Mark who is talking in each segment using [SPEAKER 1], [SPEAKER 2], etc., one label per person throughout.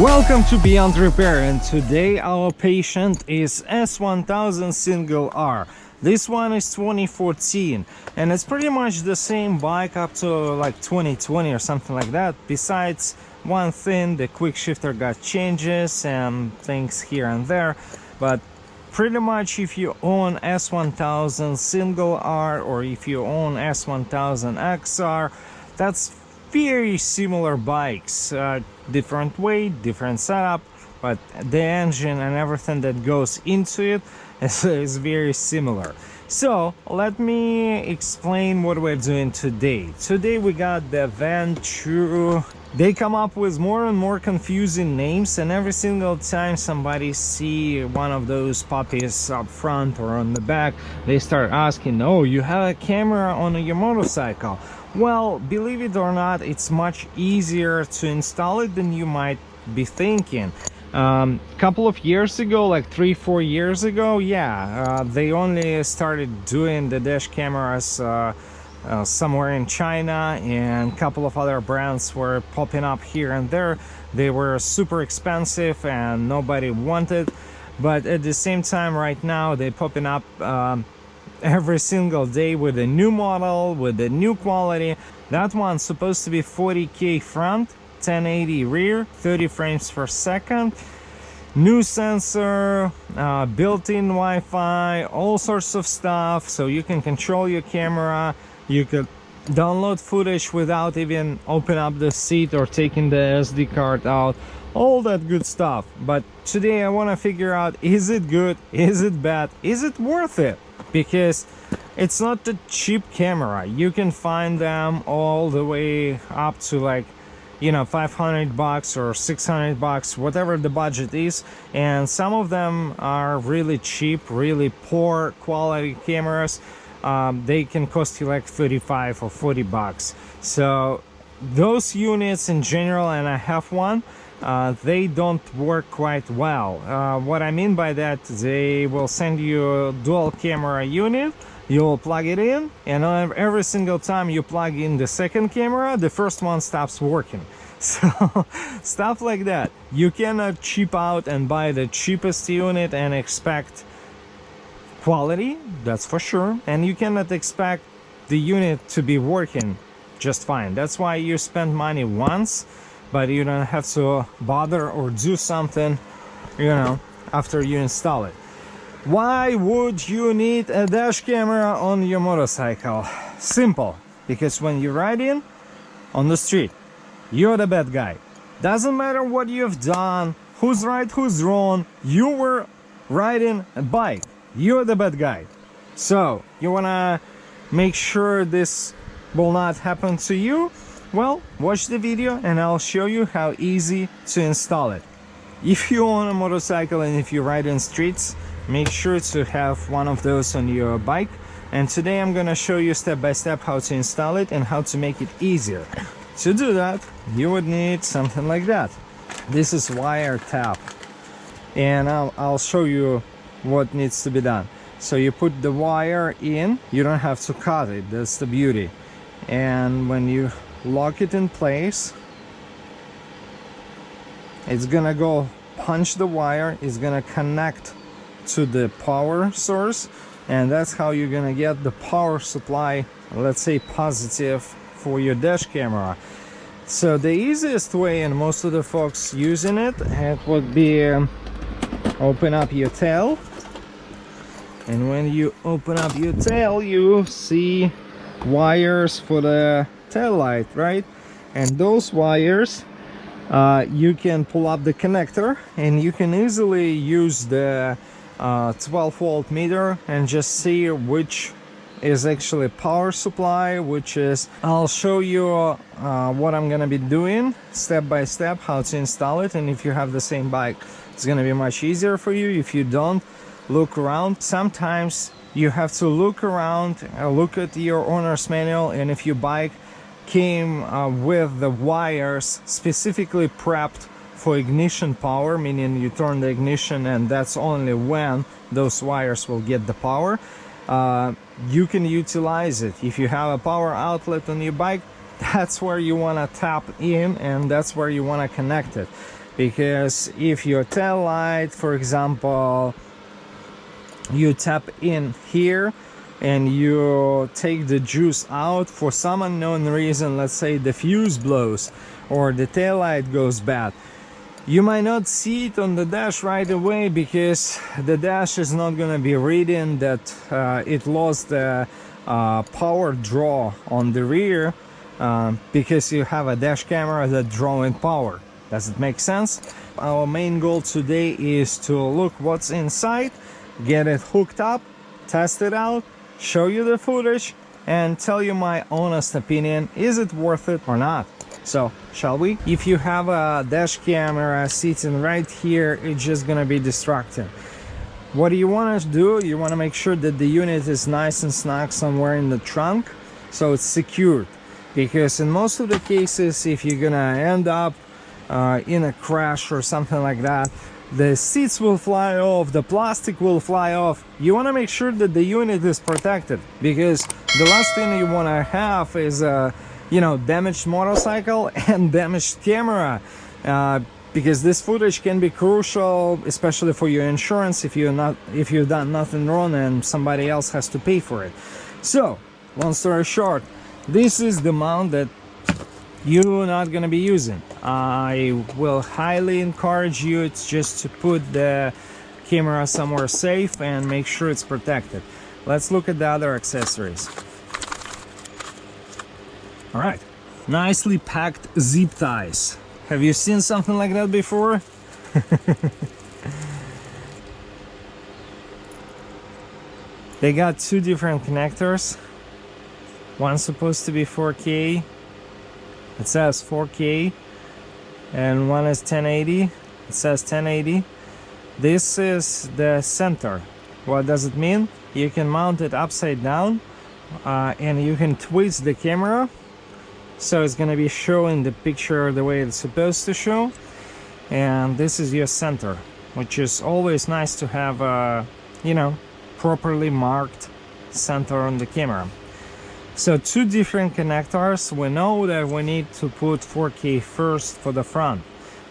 [SPEAKER 1] Welcome to Beyond Repair, and today our patient is S1000 Single R. This one is 2014 and it's pretty much the same bike up to like 2020 or something like that. Besides one thing, the quick shifter got changes and things here and there, but pretty much if you own S1000 Single R or if you own S1000 XR, that's very similar bikes, different weight, different setup, but the engine and everything that goes into it is very similar. So let me explain what we're doing today. Today we got the Venture. They come up with more and more confusing names, and every single time somebody see one of those puppies up front or on the back, they start asking, oh, you have a camera on your motorcycle. Well, believe it or not, it's much easier to install it than you might be thinking. Couple of years ago, like 3-4 years ago, they only started doing the dash cameras somewhere in China, and a couple of other brands were popping up here and there. They were super expensive and nobody wanted, but at the same time right now they're popping up every single day with a new model, with a new quality. That one's supposed to be 40K front, 1080 rear, 30 frames per second, new sensor, built-in Wi-Fi, all sorts of stuff, so you can control your camera. You could download footage without even opening up the seat or taking the SD card out, all that good stuff. But today I want to figure out, is it good, is it bad, is it worth it? Because it's not a cheap camera. You can find them all the way up to like, you know, $500 or $600, whatever the budget is, and some of them are really cheap, really poor quality cameras. They can cost you like $35 or $40. So those units in general, and I have one, they don't work quite well. What I mean by that, they will send you a dual camera unit, you'll plug it in, and every single time you plug in the second camera, the first one stops working. So stuff like that. You cannot cheap out and buy the cheapest unit and expect quality, that's for sure, and you cannot expect the unit to be working just fine. That's why you spend money once, but you don't have to bother or do something, you know, after you install it. Why would you need a dash camera on your motorcycle? Simple, because when you're riding on the street, you're the bad guy. Doesn't matter what you've done, who's right, who's wrong, you were riding a bike. You're the bad guy. So you wanna make sure this will not happen to you? Well, watch the video and I'll show you how easy to install it. If you own a motorcycle and if you ride in streets, make sure to have one of those on your bike. And today I'm gonna show you step by step how to install it and how to make it easier. To do that, you would need something like that. This is wire tap, and I'll show you what needs to be done. So you put the wire in, you don't have to cut it, that's the beauty. And when you lock it in place, it's gonna go punch the wire, it's gonna connect to the power source, and that's how you're gonna get the power supply, let's say positive, for your dash camera. So the easiest way, and most of the folks using it would be open up your tail, and when you open up your tail you see wires for the tail light, right? And those wires, you can pull up the connector and you can easily use the 12-volt meter and just see which is actually power supply, which is, I'll show you what I'm gonna be doing step by step, how to install it. And if you have the same bike, it's gonna be much easier for you. If you don't, look around. Sometimes you have to look around, look at your owner's manual, and if your bike came with the wires specifically prepped for ignition power, meaning you turn the ignition and that's only when those wires will get the power, you can utilize it. If you have a power outlet on your bike, that's where you want to tap in and that's where you want to connect it. because if your tail light, for example, you tap in here and you take the juice out for some unknown reason, let's say the fuse blows or the tail light goes bad, you might not see it on the dash right away because the dash is not going to be reading that it lost the power draw on the rear, because you have a dash camera that drawing power. Does it make sense? Our main goal today is to look what's inside, get it hooked up, test it out, show you the footage, and tell you my honest opinion, is it worth it or not. So, shall we? If you have a dash camera sitting right here, it's just gonna be distracting. What do you want to do? You want to make sure that the unit is nice and snug somewhere in the trunk, so it's secured. Because in most of the cases, if you're gonna end up in a crash or something like that, the seats will fly off, the plastic will fly off. You want to make sure that the unit is protected, because the last thing you want to have is damaged motorcycle and damaged camera, because this footage can be crucial, especially for your insurance, if you've done nothing wrong and somebody else has to pay for it. So, long story short, this is the mount that you're not going to be using. I will highly encourage you just to put the camera somewhere safe and make sure it's protected. Let's look at the other accessories. All right, nicely packed zip ties. Have you seen something like that before? They got two different connectors. One's supposed to be 4K. It says 4K. And one is 1080. It says 1080. This is the center. What does it mean? You can mount it upside down, and you can twist the camera, so it's gonna be showing the picture the way it's supposed to show. And this is your center, which is always nice to have a properly marked center on the camera. So two different connectors. We know that we need to put 4K first for the front.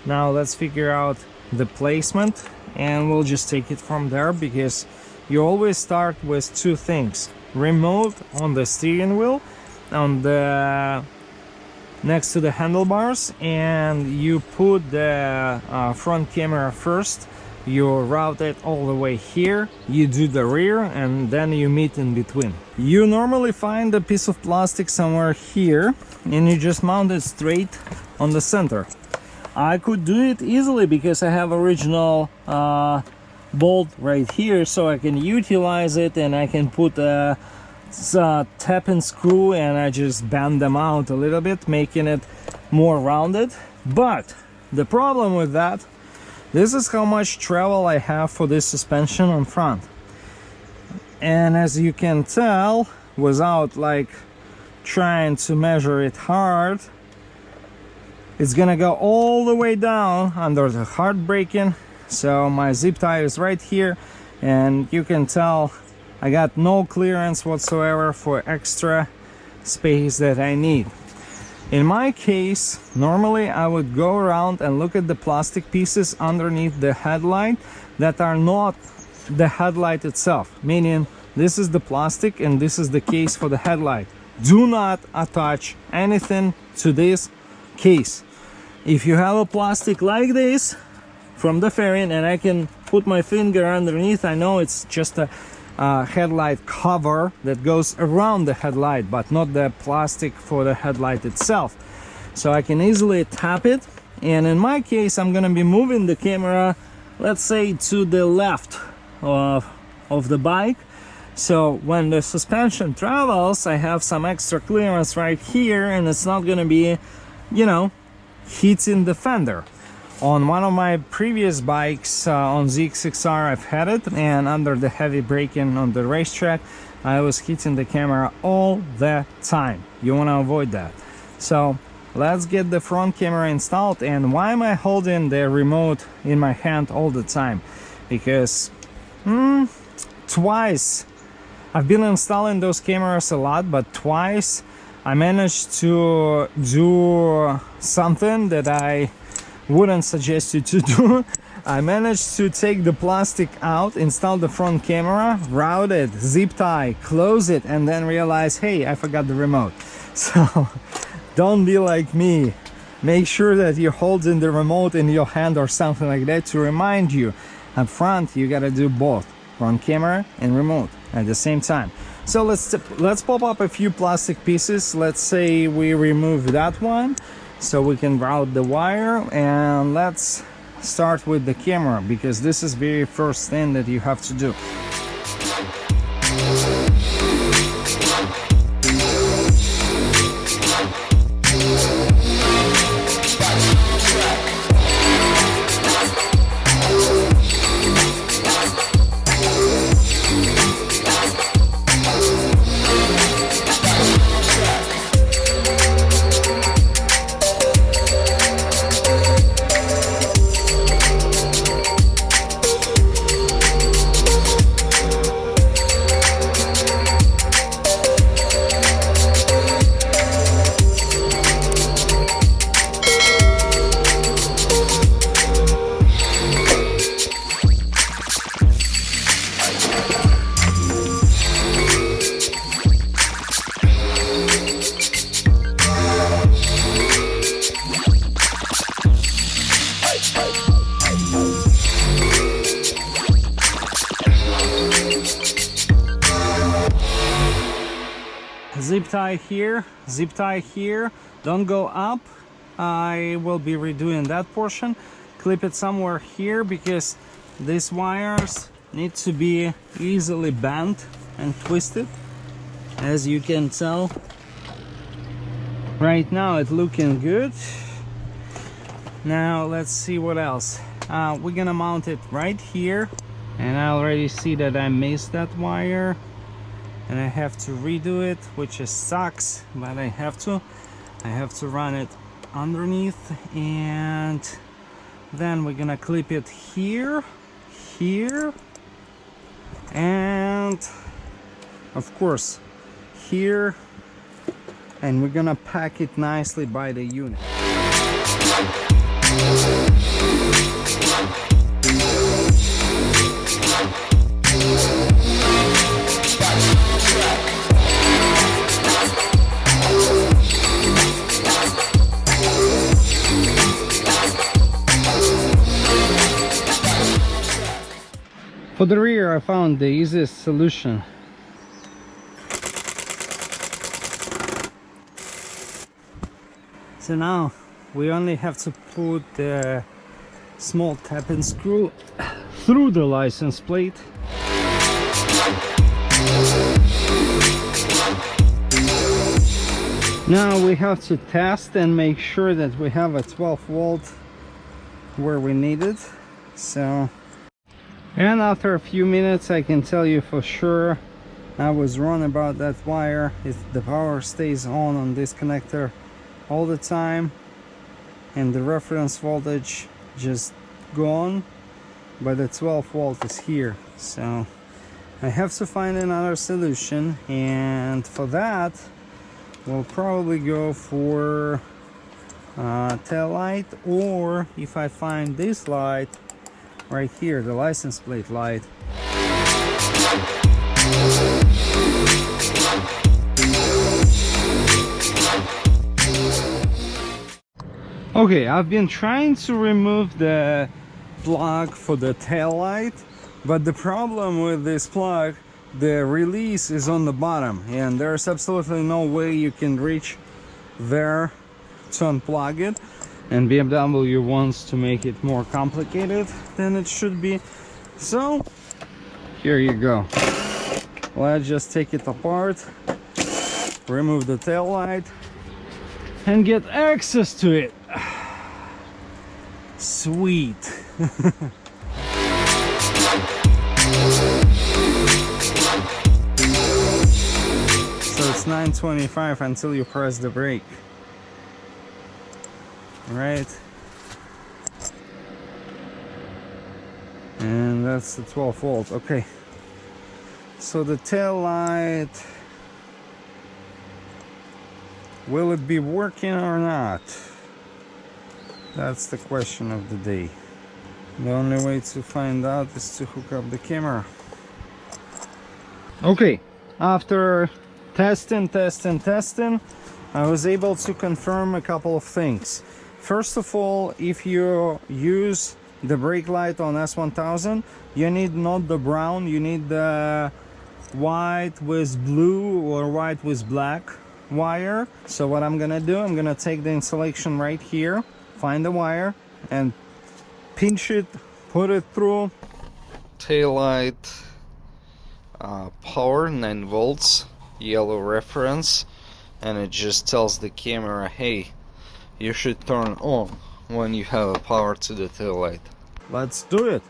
[SPEAKER 1] Now let's figure out the placement, and we'll just take it from there, because you always start with two things: remote on the steering wheel, on the next to the handlebars, and you put the front camera first. You route it all the way here, you do the rear, and then you meet in between. You normally find a piece of plastic somewhere here, and you just mount it straight on the center. I could do it easily because I have original bolt right here, so I can utilize it, and I can put a tap and screw, and I just bend them out a little bit, making it more rounded. But the problem with that, this is how much travel I have for this suspension on front. And as you can tell, without trying to measure it hard, it's gonna go all the way down under the hard braking. So my zip tie is right here, and you can tell I got no clearance whatsoever for extra space that I need. In my case, normally I would go around and look at the plastic pieces underneath the headlight that are not the headlight itself, meaning this is the plastic and this is the case for the headlight. Do not attach anything to this case. If you have a plastic like this from the fairing, and I can put my finger underneath, I know it's just a headlight cover that goes around the headlight, but not the plastic for the headlight itself. So I can easily tap it, and in my case I'm gonna be moving the camera, let's say, to the left of the bike. So when the suspension travels, I have some extra clearance right here, and it's not gonna be, hitting the fender. On one of my previous bikes, on ZX6R, I've had it, and under the heavy braking on the racetrack, I was hitting the camera all the time. You want to avoid that. So let's get the front camera installed. And why am I holding the remote in my hand all the time? Because twice, I've been installing those cameras a lot, but twice I managed to do something that I wouldn't suggest you to do. I managed to take the plastic out, install the front camera, route it, zip tie, close it, and then realize, hey, I forgot the remote. So don't be like me. Make sure that you're holding the remote in your hand or something like that to remind you. Up front, you gotta do both, front camera and remote at the same time. So let's pop up a few plastic pieces. Let's say we remove that one so we can route the wire, and let's start with the camera, because this is very first thing that you have to do. Zip tie here, don't go up. I will be redoing that portion. Clip it somewhere here, because these wires need to be easily bent and twisted. As you can tell, right now it's looking good. Now let's see what else. We're gonna mount it right here, and I already see that I missed that wire and I have to redo it, which is sucks, but I have to run it underneath, and then we're gonna clip it here, and of course here, and we're gonna pack it nicely by the unit. For the rear, I found the easiest solution. So now we only have to put the small tap and screw through the license plate. Now we have to test and make sure that we have a 12 volt where we need it. So, and after a few minutes I can tell you for sure I was wrong about that wire. The power stays on this connector all the time, and the reference voltage just gone, but the 12 volt is here. So I have to find another solution, and for that we'll probably go for tail light, or if I find this light right here, the license plate light. Okay, I've been trying to remove the plug for the tail light, but the problem with this plug, the release is on the bottom, and there's absolutely no way you can reach there to unplug it, and BMW wants to make it more complicated than it should be. So here you go. Let's just take it apart, remove the tail light, and get access to it. Sweet. So it's 9:25 until you press the brake. Right? And that's the 12 volt. Okay. So the tail light, will it be working or not? That's the question of the day. The only way to find out is to hook up the camera. Okay, after testing, I was able to confirm a couple of things. First of all, if you use the brake light on S1000, you need not the brown, you need the white with blue or white with black wire. So what I'm gonna do, I'm gonna take the insulation right here, find the wire and pinch it, put it through. Tail light, power 9 volts, yellow reference, and it just tells the camera, hey, you should turn on when you have power to the tail light. Let's do it.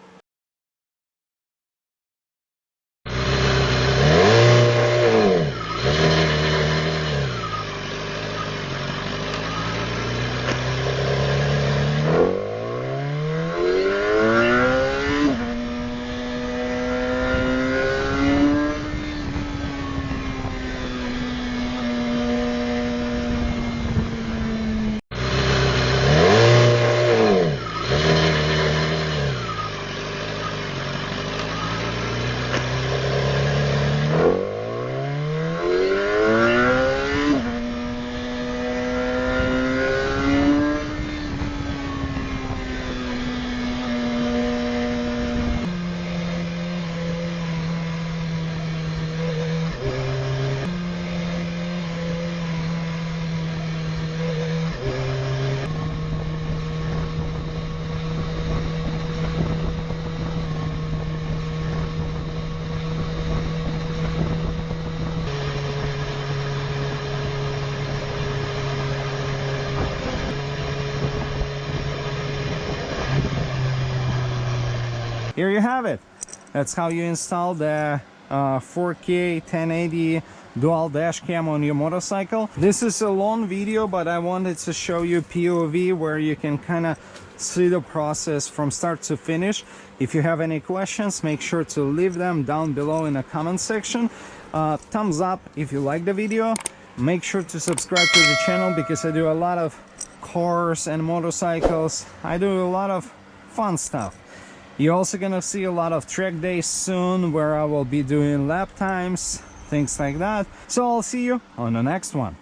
[SPEAKER 1] Here you have it. That's how you install the 4K 1080 dual dash cam on your motorcycle. This is a long video, but I wanted to show you POV where you can kind of see the process from start to finish. If you have any questions, make sure to leave them down below in the comment section. Thumbs up if you like the video. Make sure to subscribe to the channel because I do a lot of cars and motorcycles. I do a lot of fun stuff. You're also gonna see a lot of track days soon where I will be doing lap times, things like that. So I'll see you on the next one.